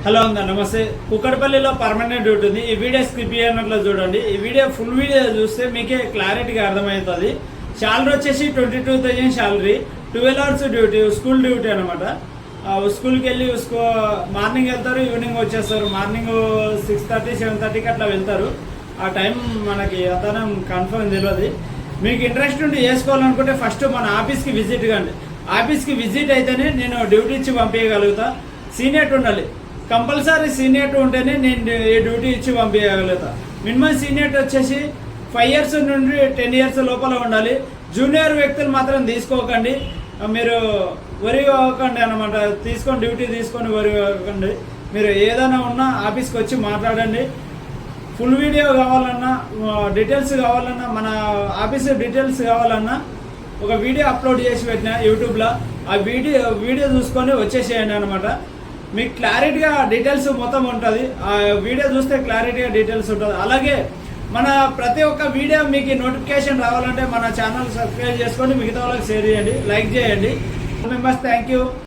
Hello అందరు నమస్తే. కుక్కడపల్లిలో permanent duty ఉంది. ఈ వీడియో స్కిప్ చేయనట్లు చూడండి. ఈ వీడియో ఫుల్ వీడియో చూస్తే మీకే క్లారిటీగా అర్థమవుతుంది. శాలరీ వచ్చేసి 22,000 salary, 12 hours duty, school duty అనమాట. స్కూల్కి వెళ్ళి మార్నింగ్ వెళ్తారు, ఈవినింగ్ వచ్చేస్తారు. మార్నింగ్ 6:30, 7:30కి అట్లా వెళ్తారు. ఆ టైం మనకి అతను కన్ఫర్మ్ తెలియదు. మీకు ఇంట్రెస్ట్ ఉండి చేసుకోవాలనుకుంటే ఫస్ట్ మన ఆఫీస్కి విజిట్ కండి. ఆఫీస్కి విజిట్ అయితేనే నేను డ్యూటీ ఇచ్చి పంపించగలుగుతా. సీనియర్ ఉండాలి, కంపల్సరీ సీనియర్ ఉంటేనే నేను ఈ డ్యూటీ ఇచ్చి పంపించగలుగుతా. మినిమం సీనియర్ వచ్చేసి 5 ఇయర్స్ నుండి 10 ఇయర్స్ లోపల ఉండాలి. జూనియర్ వ్యక్తులు మాత్రం తీసుకోకండి, మీరు వరి అవ్వకండి అనమాట. తీసుకొని డ్యూటీ తీసుకొని వరి అవ్వకండి. మీరు ఏదైనా ఉన్నా ఆఫీస్కి వచ్చి మాట్లాడండి. ఫుల్ వీడియో కావాలన్నా, డీటెయిల్స్ కావాలన్నా, మన ఆఫీస్ డీటెయిల్స్ కావాలన్నా ఒక వీడియో అప్లోడ్ చేసి పెట్టిన యూట్యూబ్లో. ఆ వీడియో చూసుకొని వచ్చేసేయండి అనమాట. మీకు క్లారిటీగా డీటెయిల్స్ మొత్తం ఉంటుంది. ఆ వీడియో చూస్తే క్లారిటీగా డీటెయిల్స్ ఉంటుంది. అలాగే మన ప్రతి ఒక్క వీడియో మీకు నోటిఫికేషన్ రావాలంటే మన ఛానల్ సబ్స్క్రైబ్ చేసుకొని మిగతా వాళ్ళకి షేర్ చేయండి, లైక్ చేయండి. Members thank you.